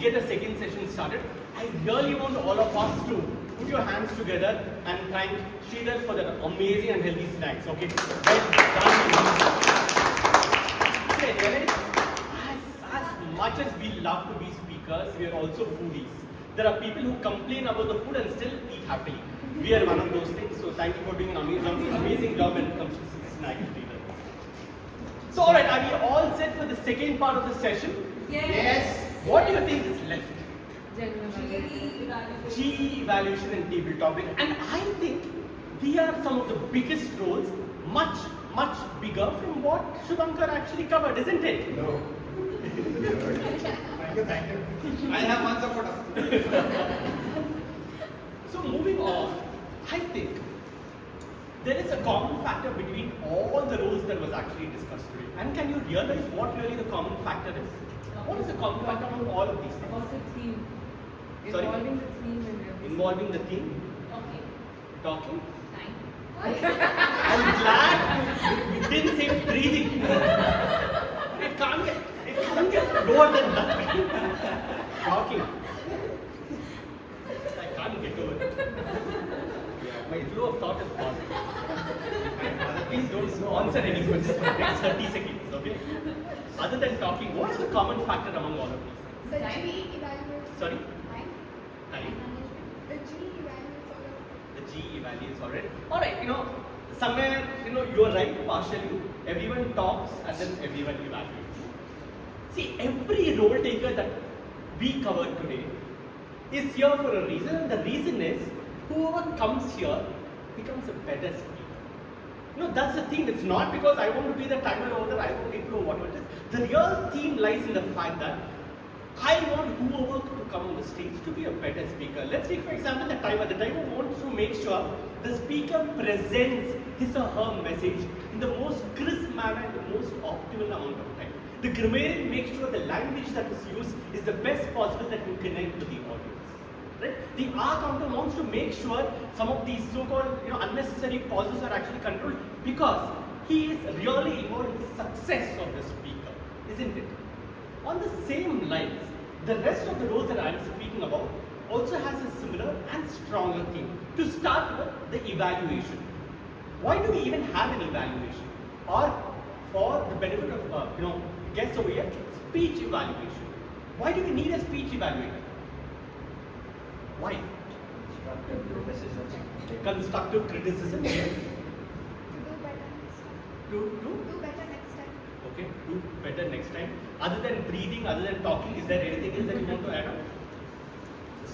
get the second session started, I really want all of us to put your hands together and thank Sridhar for that amazing and healthy snacks. Okay? As much as we love to be speakers, we are also foodies. There are people who complain about the food and still eat happily. We are one of those things. So thank you for doing an amazing job when it comes to snacks, Sridhar. So alright, are we all set for the second part of the session? Yes. What do you think is left? GE GE evaluation and table topic, and I think they are some of the biggest roles, much bigger from what Shubhankar actually covered, isn't it? No. Thank you. I have one supporter. So moving on, I think there is a common factor between all the roles that was actually discussed today. And can you realize what really the common factor is? What is the common factor among all of these things? About the theme. Sorry? Involving the theme and everything. Involving the theme, Okay. talking. Thank I'm glad you didn't say breathing. It can't get lower than that. Talking. I can't get over it. My flow of thought is gone. Please don't answer any questions for the next 30 seconds, okay? Other than talking, what is the common factor among all of these? The GE evaluates Sorry? time. Time. The GE evaluates all of The GE evaluates already. Alright, somewhere, you're right partially. Everyone talks and then everyone evaluates. See, every role taker that we covered today is here for a reason, and the reason is whoever comes here becomes a better speaker. That's the thing. It's not because I want to be the timer over there, I want people or whatever it is. The real theme lies in the fact that I want whoever to come on the stage to be a better speaker. Let's take, for example, the timer. The timer wants to make sure the speaker presents his or her message in the most crisp manner in the most optimal amount of time. The grammarian makes sure the language that is used is the best possible that will connect to the audience. Right? The R counter wants to make sure some of these so-called unnecessary pauses are actually controlled because he is really involved in the success of the speaker, isn't it? On the same lines, the rest of the roles that I am speaking about also has a similar and stronger theme. To start with, the evaluation. Why do we even have an evaluation? Or for the benefit of guests over here, speech evaluation. Why do we need a speech evaluator? Why? Constructive criticism. Yes. do better next time. Okay, do better next time. Other than breathing, other than talking, is there anything else that you want to add on?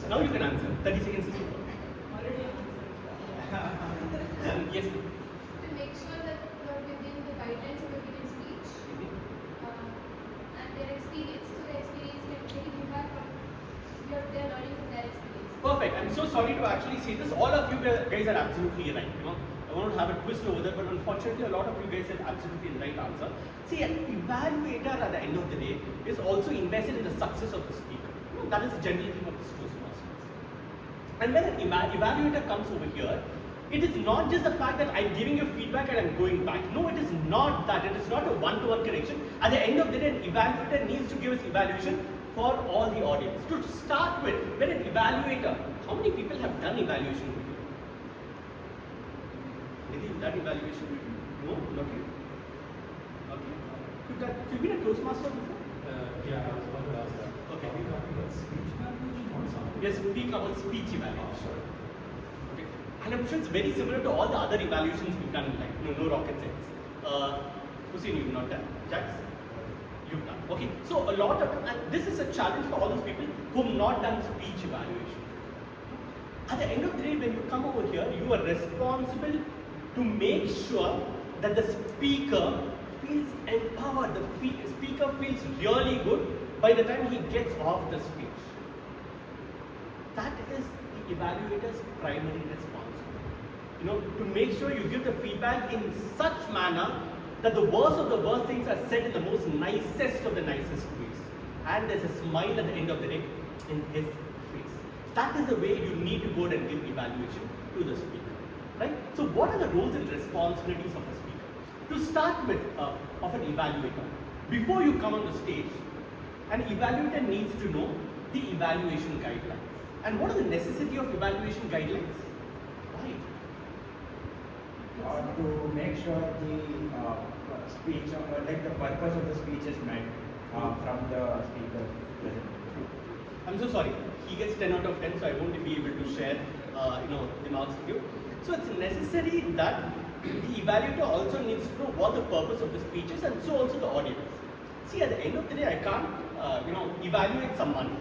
Now you can answer. 30 seconds is over. Already answered. Yes. To make sure that you are within the guidelines of the given speech and their experience, so their experience can take impact on they are learning from their experience. Perfect. I'm so sorry to actually say this. All of you guys are absolutely right. I want to have a twist over there, but unfortunately, a lot of you guys have absolutely the right answer. See, an evaluator at the end of the day is also invested in the success of the speaker. That is the general theme of this Toastmasters. And when an evaluator comes over here, it is not just the fact that I'm giving you feedback and I'm going back. No, it is not that. It is not a one-to-one connection. At the end of the day, an evaluator needs to give us evaluation for all the audience. To start with, when an evaluator, how many people have done evaluation with you? Did you done evaluation with you? No? Not you? Okay. You've been a Toastmaster before? Yeah, I was about to ask that. Okay. Are we talking about speech evaluation or something? Yes, speak about speech evaluation. Sorry. Okay. And I'm sure it's very similar to all the other evaluations we've done in life. No rocket science. Hussein, you've not done. Jax? You've done. Okay. So a lot of, and this is a challenge for all those people who have not done speech evaluation. At the end of the day, when you come over here, you are responsible to make sure that the speaker feels empowered, the speaker feels really good by the time he gets off the stage. That is the evaluator's primary responsibility. To make sure you give the feedback in such manner that the worst of the worst things are said in the most nicest of the nicest ways. And there's a smile at the end of the day in his face. That is the way you need to go and give evaluation to the speaker. Right? So what are the roles and responsibilities of a speaker? To start with, of an evaluator, before you come on the stage, an evaluator needs to know the evaluation guidelines. And what is the necessity of evaluation guidelines? Why? To make sure the speech, like the purpose of the speech is met from the speaker present. I'm so sorry. He gets 10 out of 10, so I won't be able to share, the marks with you. So it's necessary that the evaluator also needs to know what the purpose of the speech is, and so also the audience. See, at the end of the day, I can't, evaluate someone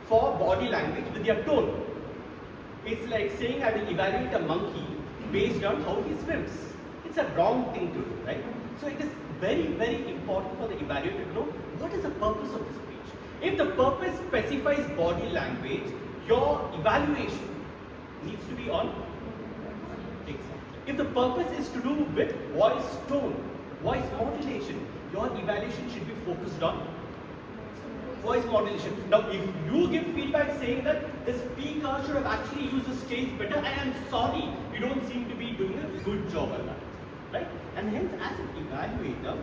for body language with their tone. It's like saying I will evaluate a monkey based on how he swims. It's a wrong thing to do, right? So it is very, very important for the evaluator to know what is the purpose of the speech. If the purpose specifies body language, your evaluation needs to be on. If the purpose is to do with voice tone, voice modulation, your evaluation should be focused on voice modulation. Now, if you give feedback saying that the speaker should have actually used the stage better, I am sorry, you don't seem to be doing a good job at that, right? And hence, as an evaluator,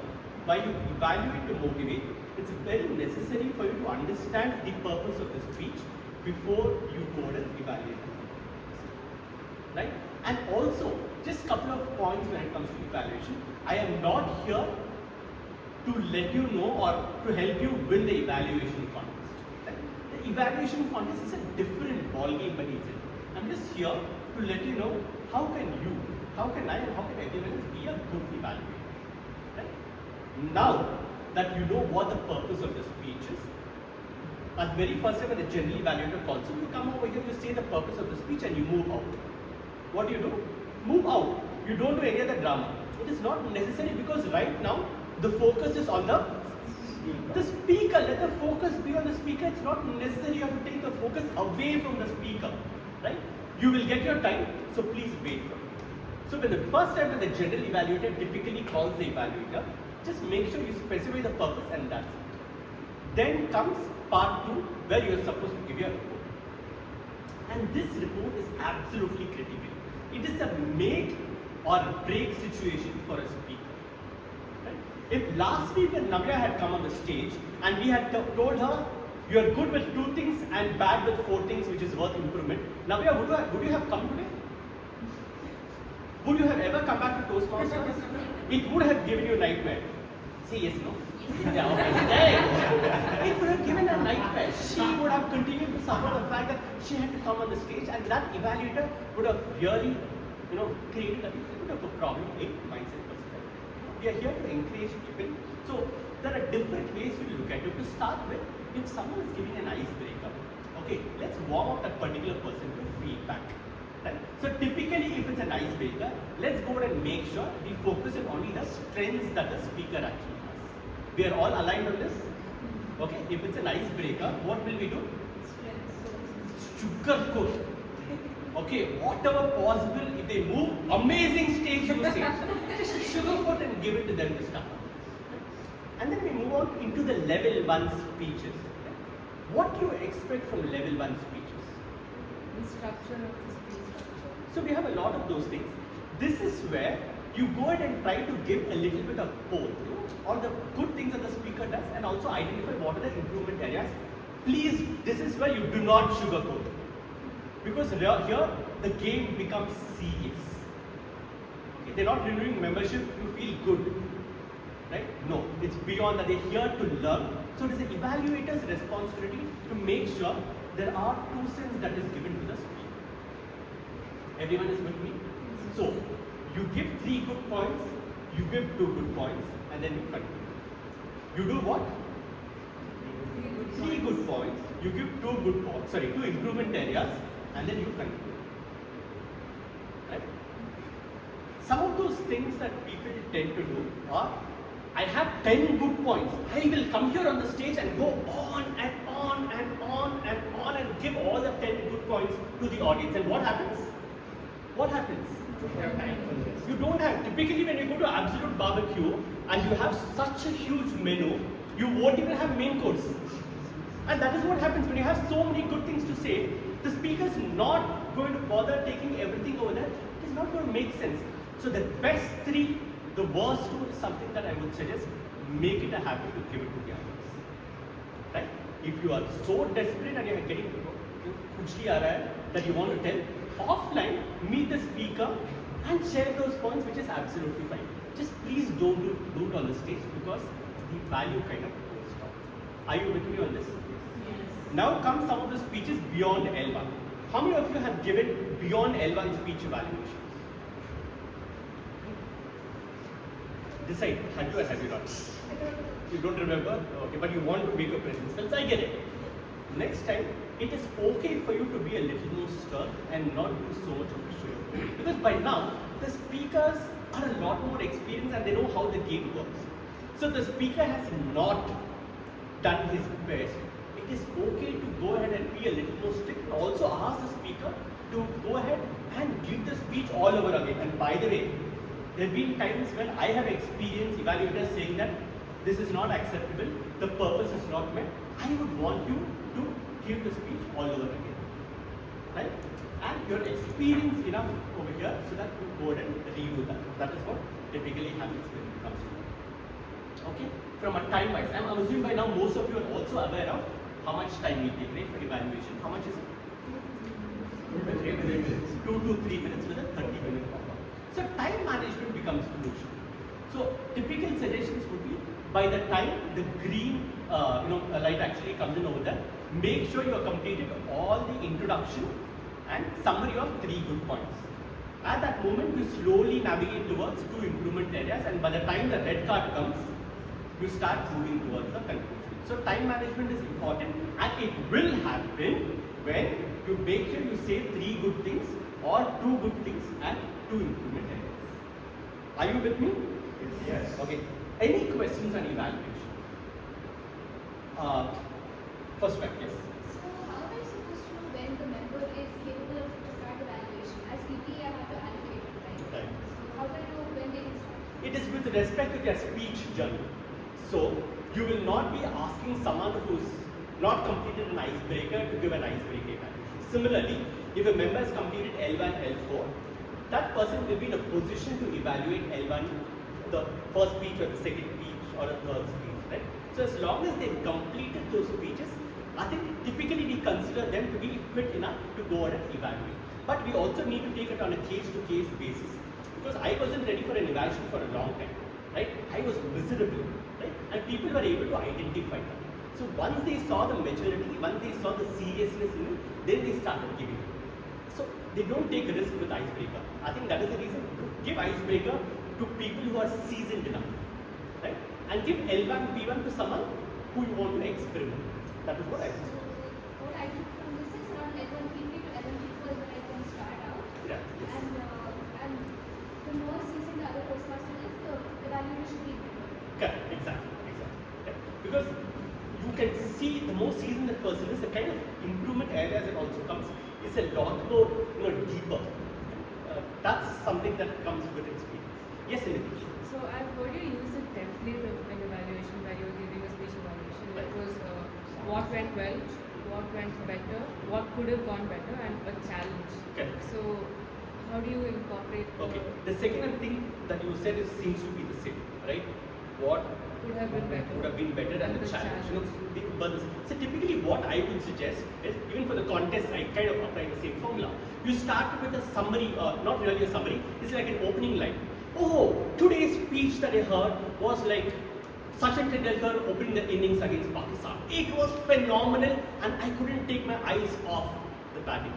while you evaluate to motivate, it's very necessary for you to understand the purpose of the speech before you go and evaluate it, right? And also, just a couple of points when it comes to evaluation. I am not here to let you know or to help you win the evaluation contest. Right? The evaluation contest is a different ballgame by itself. I'm just here to let you know how can you, how can I, and how can everyone else be a good evaluator. Right? Now that you know what the purpose of the speech is, at the very first time when the general evaluator calls you, you come over here, you say the purpose of the speech and you move out. What do? Move out. You don't do any other drama. It is not necessary because right now the focus is on the speaker. Let the focus be on the speaker. It's not necessary you have to take the focus away from the speaker. Right? You will get your time, so please wait for it. So when the first time when the general evaluator typically calls the evaluator, just make sure you specify the purpose and that's it. Then comes part 2 where you are supposed to give your report. And this report is absolutely critical. It is a make or break situation for a speaker. Right? If last week when Navya had come on the stage and we had told her you are good with 2 things and bad with 4 things which is worth improvement, Navya, would you have come today? Would you have ever come back to Toastmasters? It would have given you a nightmare. Say yes, no? Yeah, okay. It would have given a nightmare. She would have continued to suffer the fact that she had to come on the stage, and that evaluator would have really, created a little bit of a problem in mindset perspective. We are here to encourage people. So there are different ways to look at it. To start with, if someone is giving an icebreaker, okay, let's warm up that particular person to feedback. Right? So typically, if it's an icebreaker, let's go ahead and make sure we focus on only the strengths that the speaker actually has. We are all aligned on this? Okay, if it's an icebreaker, what will we do? Sugarcoat. Okay, whatever possible, if they move, amazing stage usage. Just sugarcoat and give it to them to start. And then we move on into the level 1 speeches. What do you expect from level 1 speeches? The structure of the speech structure. So we have a lot of those things. This is where you go ahead and try to give a little bit of both, all the good things that the speaker does and also identify what are the improvement areas. Please, this is where you do not sugarcoat. Because here the game becomes serious. Okay, they're not renewing membership to feel good. Right? No, it's beyond that. They're here to learn. So it is the evaluator's responsibility to make sure there are 2 cents that is given to the speaker. Everyone is with me? So, you give 3 good points, you give 2 good points, and then you continue. You do what? 3 good points, you give 2 good points, 2 improvement areas, and then you continue. Right? Some of those things that people tend to do are, I have 10 good points. I will come here on the stage and go on and on and on and on and give all the 10 good points to the audience. And what happens? What happens? You don't have. Typically, when you go to Absolute Barbecue and you have such a huge menu, you won't even have main course. And that is what happens when you have so many good things to say. The speaker is not going to bother taking everything over there. It is not going to make sense. So the best 3, the worst 2 is something that I would suggest. Make it a habit to give it to the others. Right? If you are so desperate and you are getting कुछ ही आ रहा है that you want to tell, offline, meet the speaker and share those points, which is absolutely fine. Just please don't do it on the stage because the value kind of goes down. Are you with me on this? Yes. Now come some of the speeches beyond L1. How many of you have given beyond L1 speech evaluations? Decide, have you or have you not? You don't remember? Okay, but you want to make a presence. Well, I get it. Next time, it is okay for you to be a little more stern and not do so much of a show. Because by now, the speakers are a lot more experienced and they know how the game works. So the speaker has not done his best. It is okay to go ahead and be a little more strict and also ask the speaker to go ahead and give the speech all over again. And by the way, there have been times when I have experienced evaluators saying that this is not acceptable, the purpose is not met. I would want you to give the speech all over again. Right? And you're experienced enough over here so that you go ahead and redo that. That is what typically happens when it comes to that. Okay? From a time wise, I'm assuming by now most of you are also aware of how much time we take, right, for evaluation. How much is it? 2 to 3 minutes with a 30-minute buffer. So time management becomes crucial. So typical suggestions would be by the time the green light actually comes in over there, make sure you have completed all the introduction and summary of 3 good points. At that moment, you slowly navigate towards 2 improvement areas, and by the time the red card comes, you start moving towards the conclusion. So time management is important, and it will happen when you make sure you say 3 good things or 2 good things and 2 improvement areas. Are you with me? Yes. Okay. Any questions on evaluation? First one, yes. So how are you supposed to know when the member is capable of to start evaluation? As VP, I have to allocate it, right? Right. So how do I know when they can start? It is with respect to their speech journey. So you will not be asking someone who's not completed an icebreaker to give an icebreaker evaluation. Similarly, if a member has completed L1, L4, that person will be in a position to evaluate L1, the first speech or the second speech or the third speech, right? So as long as they've completed those speeches, I think typically we consider them to be fit enough to go ahead and evaluate. But we also need to take it on a case-to-case basis, because I wasn't ready for an evaluation for a long time, right? I was miserable, right? And people were able to identify that. So once they saw the maturity, once they saw the seriousness in it, then they started giving it. So they don't take a risk with icebreaker. I think that is the reason to give icebreaker to people who are seasoned enough, right? And give L1, P1 to someone who you want to experiment. That is what I think. What I took from this is around L1 VP to L1 VP is when I can start out. Yeah. Yes. And the more seasoned the other Toastmaster is, the evaluation should be better. Correct. Exactly. Yeah. Because you can see the more seasoned the person is, the kind of improvement areas that also comes is a lot more, deeper. That's something that comes with experience. Yes, Nitish. So I've heard you use a template of an evaluation where you're giving a speech evaluation. That was what went well, what went better, what could have gone better, and a challenge. Correct. So how do you incorporate Okay. The second thing that you said seems to be the same, right? What could have been better? would have been better and the challenge. So typically what I would suggest is, even for the contest, I kind of apply the same formula. You start with a summary, not really a summary, it's like an opening line. Oh, today's speech that I heard was like Sachin Tendulkar opening the innings against Pakistan. It was phenomenal and I couldn't take my eyes off the batting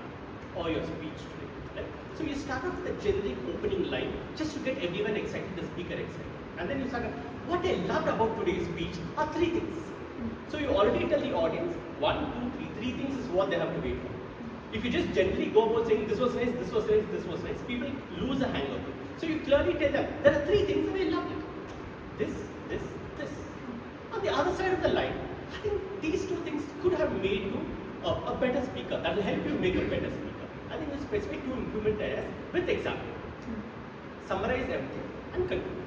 or your speech today. Right? So you start off with a generic opening line just to get everyone excited, the speaker excited. And then you start, what I loved about today's speech are 3 things. So you already tell the audience, 1, 2, 3 things is what they have to wait for. If you just generally go about saying this was nice, this was nice, this was nice, people lose a hang of it. So you clearly tell them, there are 3 things and I loved it. This. On the other side of the line, I think these 2 things could have made you a better speaker. That will help you make a better speaker. I think you specific 2 improvement areas with example. Summarize everything and conclude.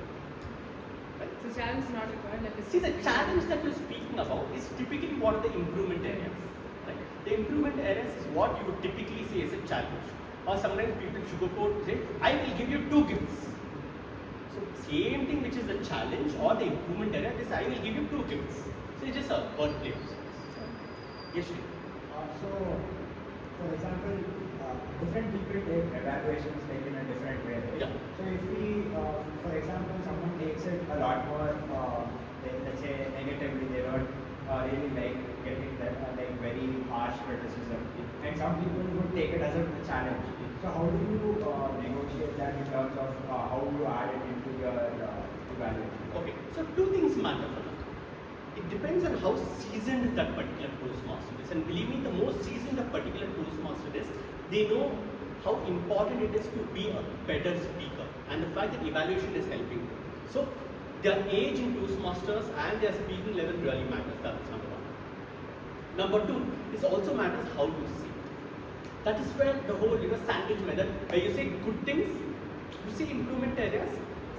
So challenge is not required. Like See, the challenge that you're speaking about is typically what are the improvement areas. Right? The improvement areas is what you would typically say as a challenge. Or sometimes people sugarcoat, say, I will give you 2 gifts. So same thing which is the challenge or the improvement area, this I will give you 2 gifts. So it's just a wordplay. Yes, Shri. So, for example, different people take evaluations like in a different way. Right? Yeah. So, if we, for example, someone takes it a lot more, let's say negatively, they don't really like getting that like very harsh criticism, and some people would take it as a challenge. So, how do you negotiate that in terms of how you add it into your evaluation? Okay, so two things matter for that. It depends on how seasoned that particular Toastmaster is. And believe me, the more seasoned a particular Toastmaster is, they know how important it is to be a better speaker. And the fact that evaluation is helping them. So, their age in Toastmasters and their speaking level really matters. That's number one. Number two, it also matters how you say. That is where the whole sandwich method, where you say good things, you say improvement areas,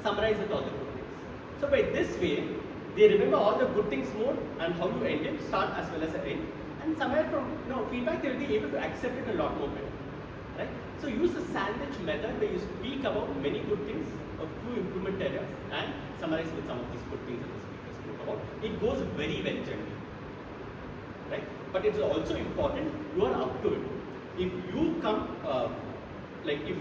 summarize with all the good things. So by this way, they remember all the good things more and how you end it, start as well as end. And somewhere from feedback, they will be able to accept it a lot more better. Right? So use the sandwich method where you speak about many good things, a few improvement areas, and summarize with some of these good things that the speaker spoke about. It goes very well generally. Right? But it's also important, you are up to it. If you come, like if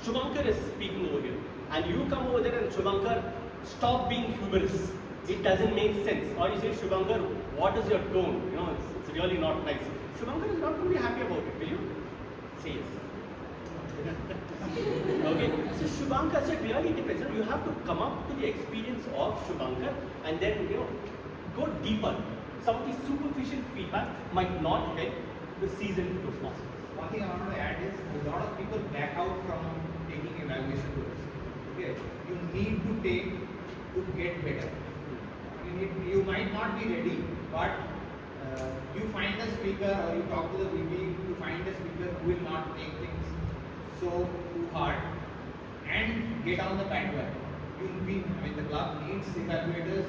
Shubhankar is speaking over here, and you come over there and Shubhankar, stop being humorous. It doesn't make sense. Or you say, Shubhankar, what is your tone? It's really not nice. Shubhankar is not going to be happy about it, will you? Say yes. Okay. So Shubhankar, so it really depends. You have to come up to the experience of Shubhankar and then go deeper. Some of the superficial feedback might not help the seasoned Toastmasters. One thing I want to add is a lot of people back out from taking evaluation course. Okay, you need to take to get better. You might not be ready, but you find a speaker or you talk to the VP, you find a speaker who will not take things so too hard and get on the bandwagon. The club needs evaluators,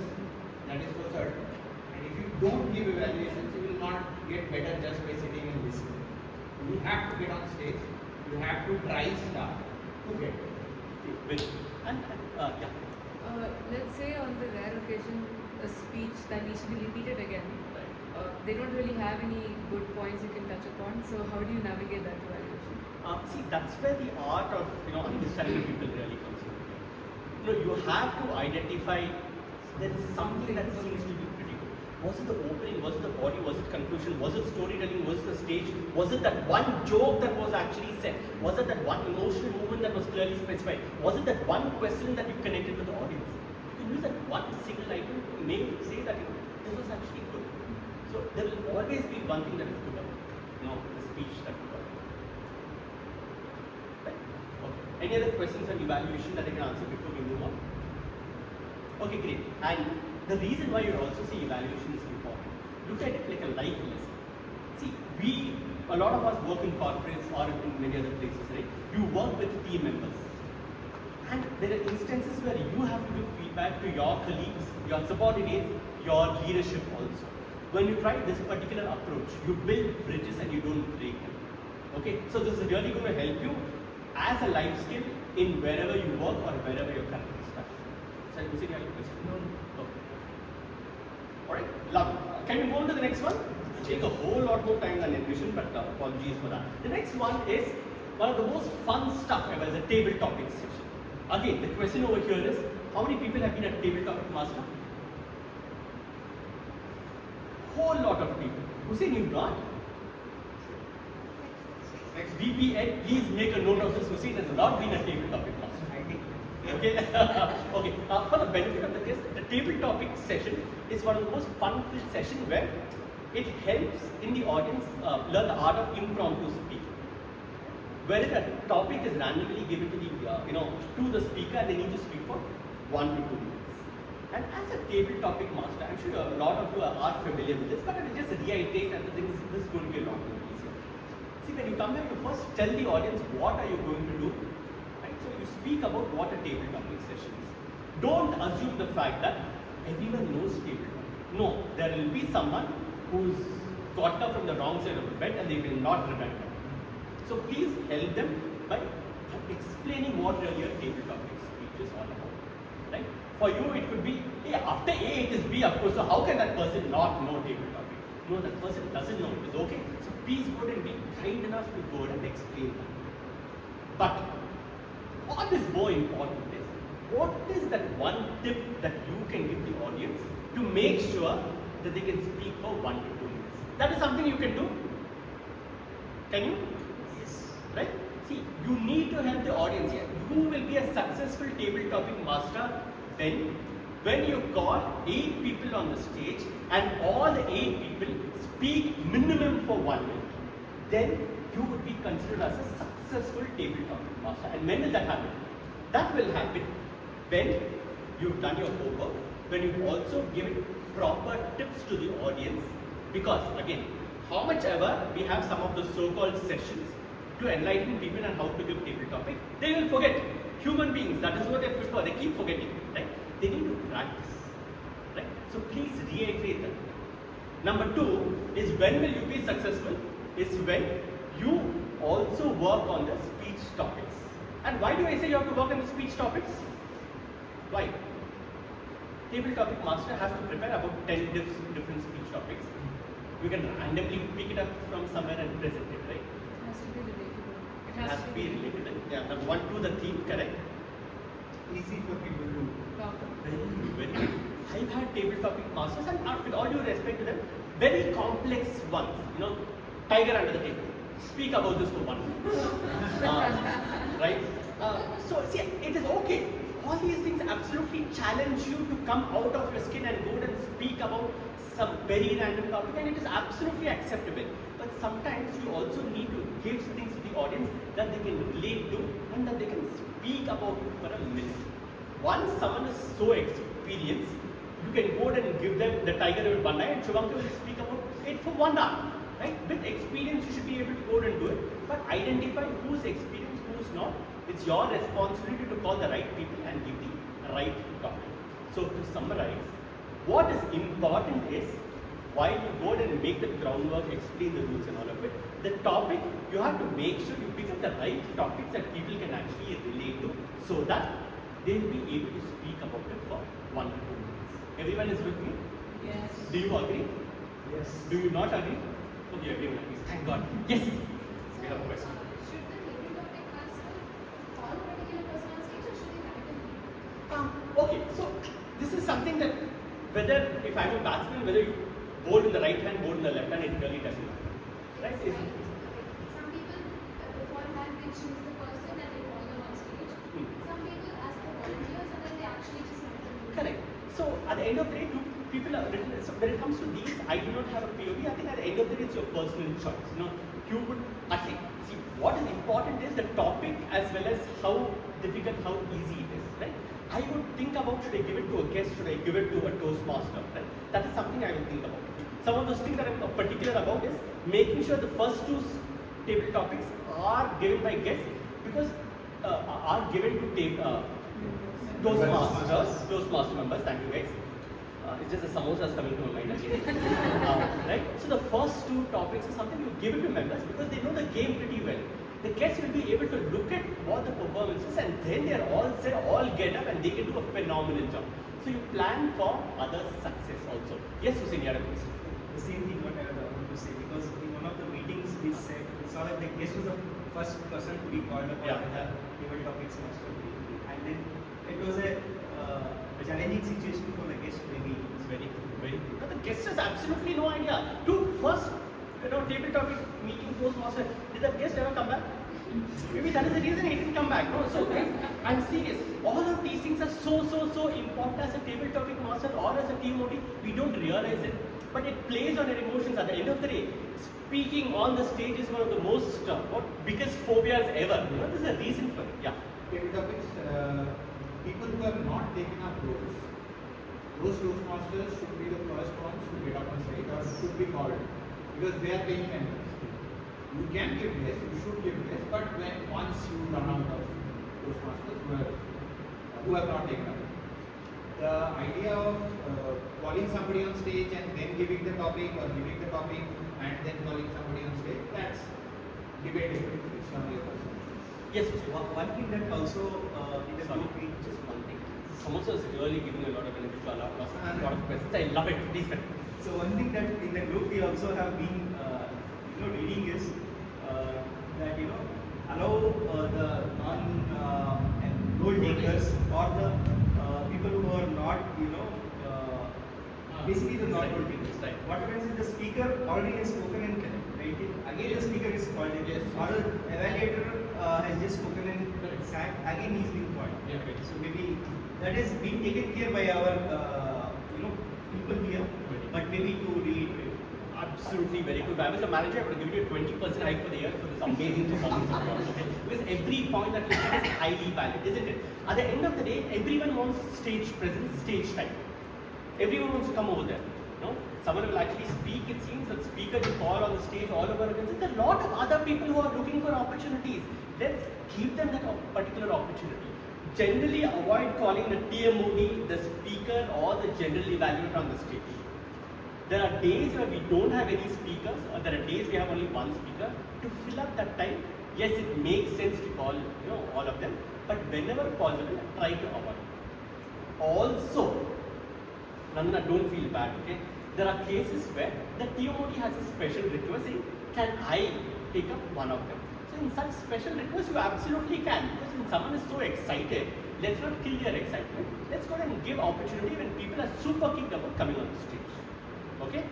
that is for certain. And if you don't give evaluations, you will not get better just by sitting and listening. You have to get on stage, you have to try stuff to get better. Let's say on the rare occasion, a speech that needs to be repeated again, they don't really have any good points you can touch upon. So how do you navigate that evaluation? See, that's where the art of understanding people really comes in. You have to identify there is something that seems to be pretty good. Was it the opening? Was it the body? Was it conclusion? Was it storytelling? Was it the stage? Was it that one joke that was actually said? Was it that one emotional moment that was clearly specified? Was it that one question that you connected with the audience? You can use that one single item to say that this was actually good. So there will always be one thing that is good about the speech that you got. Right? Okay. Any other questions on evaluation that I can answer before we move on? Okay, great. And the reason why you also see evaluation is important. Look at it like a life lesson. See, a lot of us work in corporates or in many other places, right? You work with team members. And there are instances where you have to give feedback to your colleagues, your subordinates, your leadership also. When you try this particular approach, you build bridges and you don't break them. Okay, so this is really going to help you as a life skill in wherever you work or wherever you're currently stuck. So, is it your question? No. Okay. Alright, love it. Can we go on to the next one? Take a whole lot more time than envisioned, but apologies for that. The next one is one of the most fun stuff ever, is a table topic section. Again, the question over here is, how many people have been a table topic master? Whole lot of people. Hussein, you not? Next VP Ed, please make a note of this. Hussein has not been a table topic master. Okay. Okay. For the benefit of the guests, the table topic session is one of the most fun-filled sessions where it helps in the audience learn the art of impromptu speaking. Wherein a topic is randomly given to the to the speaker and they need to speak for 1 to 2 minutes. And as a table topic master, I'm sure a lot of you are familiar with this, but I will just reiterate and this is going to be a lot more easier. See, when you come here, you first tell the audience what are you going to do. Right? So you speak about what a table topic session is. Don't assume the fact that everyone knows table topic. No, there will be someone who's got up from the wrong side of the bed and they will not remember. So please help them by explaining what really a table topic speech is all about. Right? For you, it could be, hey, after A, it is B, of course, so how can that person not know table topic? no, that person doesn't know. It's okay. So please go and be kind enough to go and explain that. But what is more important is, what is that one tip that you can give the audience to make sure that they can speak for 1 to 2 minutes? That is something you can do. Can you? Yes. Right? See, you need to help the audience here. You will be a successful table topic master when you call 8 people on the stage and all the 8 people speak minimum for 1 minute. Then you would be considered as a successful table topic master. And when will that happen? That will happen when you've done your homework, when you also given proper tips to the audience. Because again, how much ever we have some of the so-called sessions to enlighten people on how to give table topic, they will forget. Human beings, that is what they prefer, they keep forgetting, right? They need to practice, right? So please reiterate that. Number 2 is, when will you be successful? Is when you also work on the speech topics. And why do I say you have to work on the speech topics? Why? Table topic master has to prepare about 10 different speech topics. You can randomly pick it up from somewhere and present it, right? It has to be relatable. It has to be relatable. Yeah, number 1 to the theme, correct? Easy for people to Talk. Very good. I've had table topic masters, and with all due respect to them, very complex ones. Tiger under the table. Speak about this for 1 minute. Right? So see, it is okay. All these things absolutely challenge you to come out of your skin and go and speak about some very random topic, and it is absolutely acceptable. But sometimes you also need to give things to the audience that they can relate to and that they can speak about it for a minute. Once someone is so experienced, you can go and give them the tiger with 1 eye, and Shubhankar will speak about it for 1 hour. Right? With experience, you should be able to go and do it. But identify who's experienced, who's not. It's your responsibility to call the right people and give the right topic. So to summarize, what is important is, while you go and make the groundwork, explain the rules and all of it, the topic, you have to make sure you pick up the right topics that people can actually relate to, so that they will be able to speak about it for 1 to 2 minutes. Everyone is with me? Yes. Do you agree? Yes. Do you not agree? Okay, everyone agrees. Thank God. Yes. We have a question. Should the table topic master call a particular person on stage, or should they randomly? Okay, so this is something that, whether if I'm a batsman, whether you bowl in the right hand, bowl in the left hand, it really doesn't matter. Right? It's right. Some people beforehand they choose the person and they call them on stage. Some people ask for volunteers and then they actually just let them do it. Correct. So at the end of the day, two people are written. So when it comes to these, I do not have a POV. I think at the end of the day, it's your personal choice. You would actually see what is important is the topic as well as how difficult, how easy it is. Right? I would think about, should I give it to a guest, should I give it to a Toastmaster? Right? That is something I will think about. Some of those things that I'm particular about is making sure the first 2 table topics are given by guests, because are given to Toastmaster members. Thank you guys. It's just the samosas coming to my mind again. Right? So the first 2 topics is something you give it to members because they know the game pretty well. The guests will be able to look at what the performance is, and then they are all set, all get up, and they can do a phenomenal job. So you plan for others' success also. Yes, Hussein, you had a question. The same thing what I was about to say, because in one of the meetings we said, we saw that the guest was the first person to be called upon Yeah. by the table topics master, and then it was a challenging situation for the guest. Maybe It's very good, very good. But the guest has absolutely no idea. To first, table topic meeting Toastmaster, did the guest ever come back? Maybe that is the reason he didn't come back. No, so guys, I'm serious. All of these things are so important as a table topic master or as a team OD. We don't realize it, but it plays on your emotions. At the end of the day, speaking on the stage is one of the most biggest phobias ever. There's a reason for it. Yeah. table topics, people who have not taken up roles, those Toastmasters should be the first ones to get up on stage or should be called, because they are paying members. You can give less, you should give less, but once you run out of Toastmasters who have not taken up, the idea of calling somebody on stage and then giving the topic, or giving the topic and then calling somebody on stage, that's debatable. It's not your personal choice. Yes. one thing that also in the Sorry, group just one thing. Samosa is really giving a lot of benefit to a lot of questions. I love it. Please continue. So one thing that in the group we also have been reading is that allow the role takers or the people who are not basically the not role takers. Right. What happens is the speaker already has spoken and right? Again the speaker is called in. Yes. Or the evaluator has just spoken and sat. Again he's been called. Yeah. So maybe that is being taken care by our people here, but maybe to reiterate. Absolutely very good. If I was a manager, I would have given you a 20% hike for the year for this amazing performance of yours, okay? Because every point that you said is highly valid, isn't it? At the end of the day, everyone wants stage presence, stage time. Everyone wants to come over there. Someone will actually speak, it seems, that speaker will call on the stage all over again. There's a lot of other people who are looking for opportunities. Let's give them that particular opportunity. Generally avoid calling the TMOD, the speaker, or the general evaluator on the stage. There are days where we don't have any speakers, or there are days we have only one speaker. To fill up that time, yes, it makes sense to call all of them, but whenever possible, try to avoid. Also, Nandana, don't feel bad, okay? There are cases where the TMOD has a special request saying, can I take up one of them? So in such special requests, you absolutely can, because when someone is so excited, let's not kill their excitement. Let's go ahead and give opportunity when people are super kicked about coming on the stage. Okay?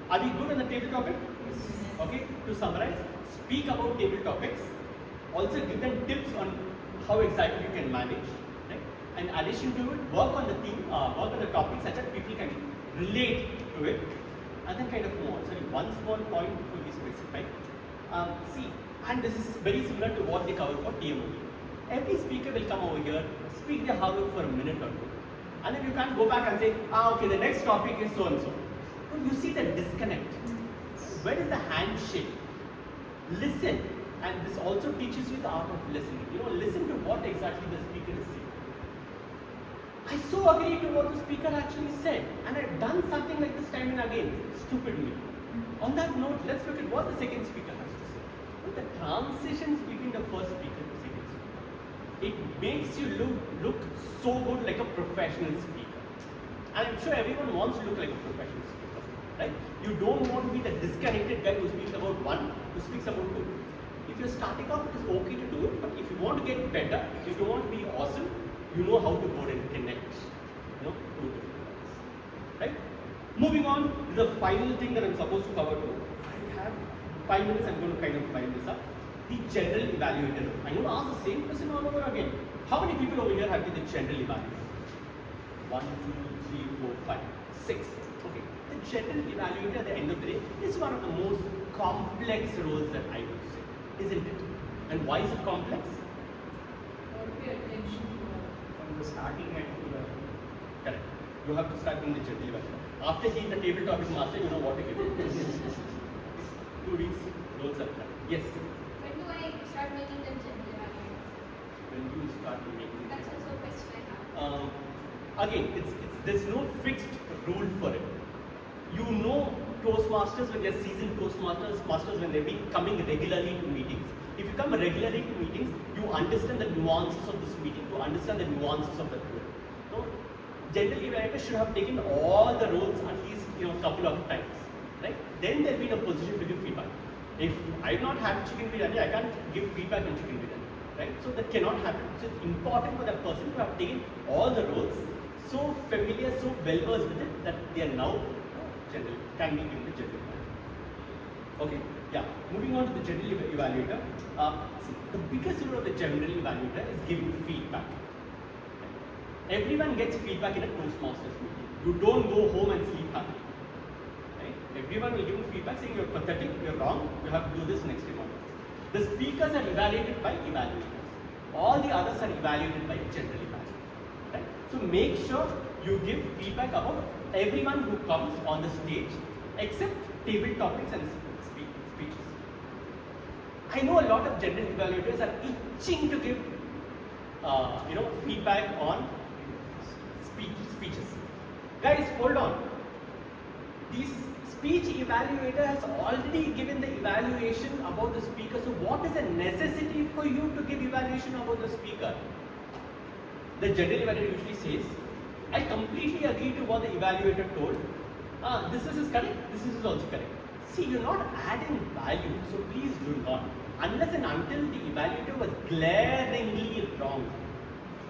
Are we good on the table topic? Yes. Okay, to summarize, speak about table topics, also give them tips on how exactly you can manage, right? In addition to it, work on the theme, work on the topic such that people can relate to it, and then kind of move on. So one small point before we specify. See, and this is very similar to what they cover for TMOD. Every speaker will come over here, speak their Harvard for a minute or two, and then you can't go back and say, okay, the next topic is so and so. You see the disconnect. Where is the handshake? Listen, and this also teaches you the art of listening. Listen to what exactly the speaker is saying. I so agree to what the speaker actually said, and I've done something like this time and again. Stupid me. On that note, let's look at what the second speaker has to say. The transitions between the first speaker to second speaker. It makes you look so good like a professional speaker. And I'm sure everyone wants to look like a professional speaker. Right? You don't want to be the disconnected guy who speaks about one, who speaks about two. If you're starting off, it is okay to do it, but if you want to get better, if you want to be awesome, you know how to go and connect. Two different guys. Right? Moving on to the final thing that I'm supposed to cover too. I have 5 minutes, I'm going to kind of wind this up. The general evaluator. I'm going to ask the same question all over again. How many people over here have been the general evaluator? 1, 2, 3, 4, 5, 6. Okay. The general evaluator at the end of the day is one of the most complex roles that I would say, isn't it? And why is it complex? Pay attention to From the starting and to the Correct. You have to start being the general evaluator. After he is the table topic master, you know what to give. 2 weeks, roles are done. Yes. When do I start making them general evaluators? When you start making That's also a question I have. again, there's no fixed rule for it. Toastmasters when they're seasoned Toastmasters, when they've been coming regularly to meetings. If you come regularly to meetings, you understand the nuances of this meeting, you understand the nuances of the role. General evaluators should have taken all the roles at least couple of times, right? Then they'll be in a position to give feedback. If I've not had chicken biryani, I can't give feedback on chicken biryani, right? So that cannot happen. So it's important for that person to have taken all the roles, so familiar, so well versed with it that they are now can be given the general evaluator. Okay, yeah. Moving on to the general evaluator. See, the biggest role of the general evaluator is giving feedback. Everyone gets feedback in a Toastmasters meeting. You don't go home and sleep happily. Right? Everyone will give you feedback saying you're pathetic, you're wrong, you have to do this next time. The speakers are evaluated by evaluators. All the others are evaluated by general evaluators. Right? So make sure you give feedback about everyone who comes on the stage except table topics and speeches. I know a lot of general evaluators are itching to give feedback on speeches. Guys, hold on. This speech evaluator has already given the evaluation about the speaker. So what is the necessity for you to give evaluation about the speaker? The general evaluator usually says, I completely agree to what the evaluator told. This is correct, this is also correct. See, you're not adding value, so please do not. Unless and until the evaluator was glaringly wrong,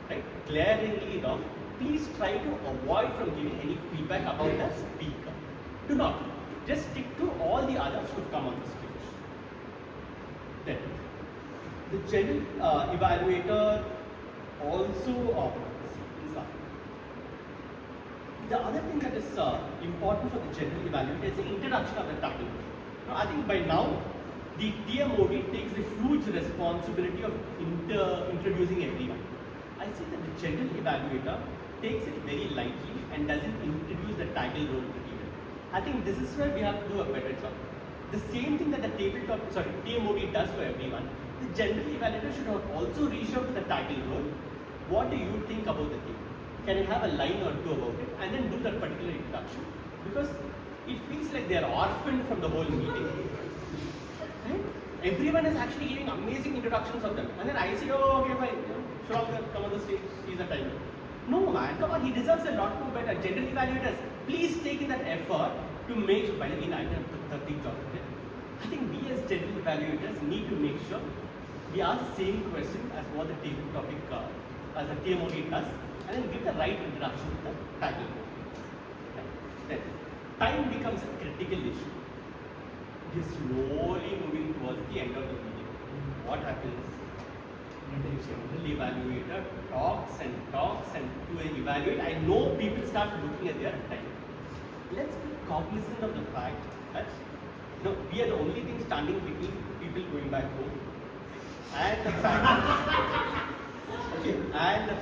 right? Glaringly wrong, please try to avoid from giving any feedback about the speaker. Do not. Just stick to all the others who come on the stage. Then, the general evaluator also the other thing that is important for the general evaluator is the introduction of the title. Now, I think by now, the TMOD takes the huge responsibility of introducing everyone. I see that the general evaluator takes it very lightly and doesn't introduce the title role pretty well. I think this is where we have to do a better job. The same thing that the TMOD does for everyone, the general evaluator should also reach out to the title role. What do you think about the thing? Can I have a line or two about it and then do that particular introduction? Because it feels like they are orphaned from the whole meeting. Right? Everyone is actually giving amazing introductions of them. And then I say, oh, okay, fine, Shravak, come on the stage, he's a timer. No, man, come on, he deserves a lot more better. General evaluators, please take in that effort to make sure, by the way, I have the third job. Okay? I think we as general evaluators need to make sure we ask the same question as what the topic, as the TMOD does, and then give the right introduction to the title. Then, time becomes a critical issue. We are slowly moving towards the end of the meeting. What happens? The general evaluator talks and to evaluate. I know people start looking at their time. Let's be cognizant of the fact that we are the only thing standing between people going back home and the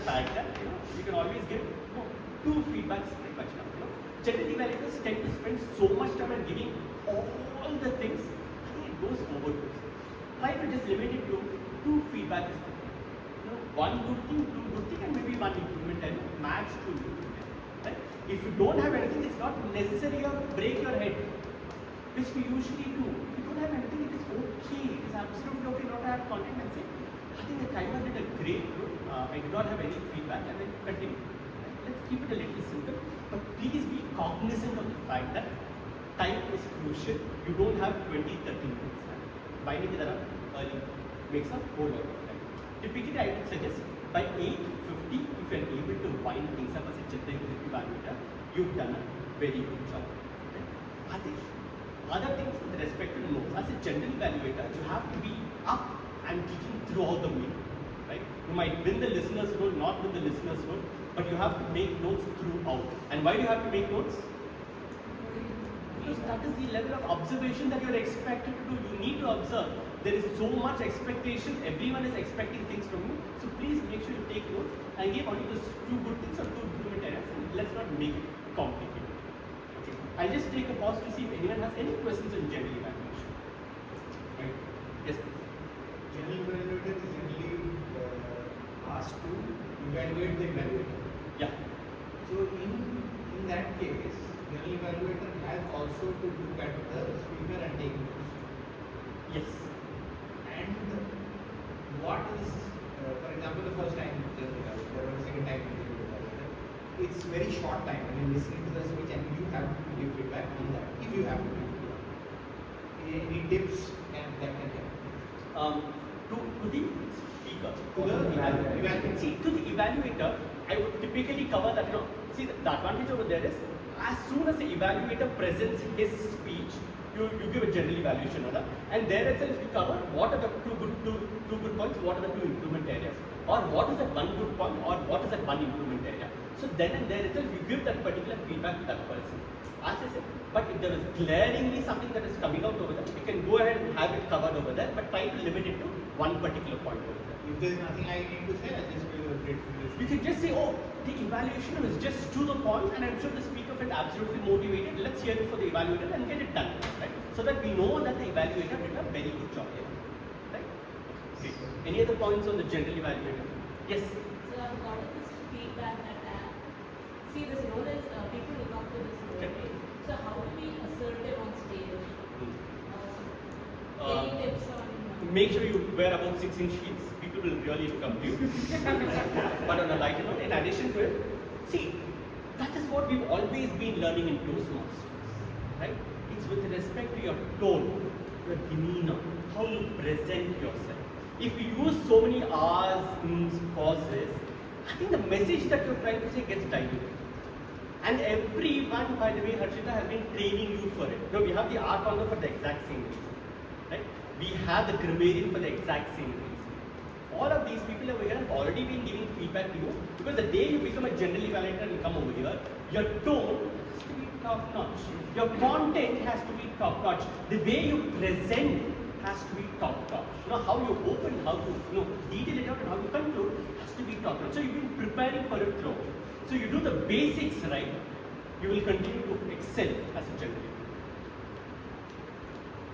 fact that, you can always give two feedbacks pretty much now. General evaluators tend to spend so much time on giving all the things. I think it goes overdose. Try to just limit it to two feedbacks. One good thing, two good thing, and maybe one improvement and match two improvement. Right? If you don't have anything, it's not necessary to break your head, which we usually do. If you don't have anything, it is okay. It is absolutely okay not to have content and say, I think the timer did a great job. I did not have any feedback, and then continue. Right? Let's keep it a little simple, but please be cognizant of the fact that time is crucial. You don't have 20, 30 minutes. Winding it around early makes a whole lot of time. Typically, I would suggest by 8:50, if you are able to wind things up as a general evaluator, you've done a very good job. Okay? I think other things with respect to notes, as a general evaluator, you have to be up and kicking throughout the meeting. Right? You might win the listener's vote, not win the listener's vote, but you have to make notes throughout. And why do you have to make notes? Because that is the level of observation that you are expected to do. You need to observe. There is so much expectation. Everyone is expecting things from you. So please make sure you take notes and give only those two good things or two improvement areas. And let's not make it complicated. Okay. I'll just take a pause to see if anyone has any questions on general evaluation. Right? Yes. General evaluator is generally asked to evaluate the evaluator. Yeah. So in that case, general evaluator has also to look at the speaker and take notes. Yes. And what is, for example, the first time general evaluator or the second time general evaluator, it's very short time. I mean, listening to the speech and you have to give feedback on that. If you have to give feedback, any tips that can help? To the speaker, To the evaluator. See, to the evaluator, I would typically cover that. See, the advantage over there is, as soon as the evaluator presents his speech, you give a general evaluation order, and there itself you cover what are the two good points, what are the two improvement areas, or what is that one good point, or what is that one improvement area. So then and there itself you give that particular feedback to that person. As I said, but if there is glaringly something that is coming out over there, you can go ahead and have it covered over there, but try to limit it to one particular point over there. If there is nothing I need to say, I just will read. You can just say, oh, the evaluation was just to the point, and I'm sure the speaker felt absolutely motivated. Let's hear it for the evaluator and get it done, right? So that we know that the evaluator did a very good job here, right? Okay. Any other points on the general evaluator? Yes. So I've got this feedback that see this role is people look up to this role. Okay. Right? So how to be assertive on stage? Uh, Any tips on? Make sure you wear about 6-inch heels. People will really look up to you. But on a lighter note, in addition to it, see, that is what we've always been learning in Toastmasters. right? It's with respect to your tone, your demeanor, how you present yourself. If you use so many R's, pauses, I think the message that you're trying to say gets diluted. And everyone, by the way, Harshita, has been training you for it. We have the R counter for the exact same reason, right? We have the grammarian for the exact same reason. All of these people over here have already been giving feedback to you, because the day you become a general evaluator and you come over here, your tone has to be top notch. Your content has to be top notch. The way you present has to be top notch. How you open, how to detail it out, and how you conclude has to be top notch. So you've been preparing for it through. So you do the basics right, you will continue to excel as a general evaluator.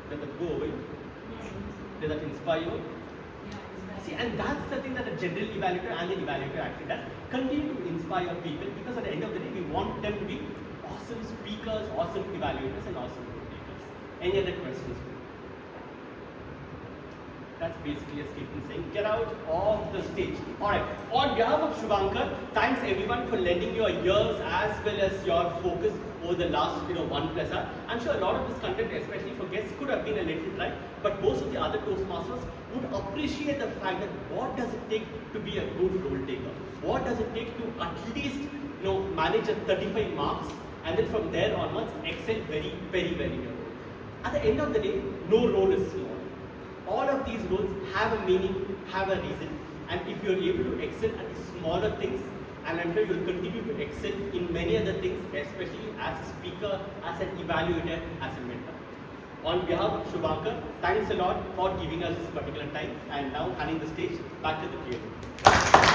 Did that go away? Did that inspire you? See, and that's the thing that a general evaluator and an evaluator actually does. Continue to inspire people, because at the end of the day, we want them to be awesome speakers, awesome evaluators, and awesome rotators. Any other questions? That's basically a statement saying, get out of the stage. Alright, on behalf of Shubhankar, thanks everyone for lending your ears as well as your focus over the last 1+ hour. I'm sure a lot of this content, especially for guests, could have been a little dry, but most of the other Toastmasters would appreciate the fact that what does it take to be a good role taker? What does it take to at least manage at 35 marks, and then from there onwards excel very, very, very well. At the end of the day, no role is small. All of these roles have a meaning, have a reason, and if you're able to excel at the smaller things, and I'm sure you'll continue to excel in many other things, especially as a speaker, as an evaluator, as a mentor. On behalf of Shubhankar, thanks a lot for giving us this particular time, and now handing the stage back to the creator.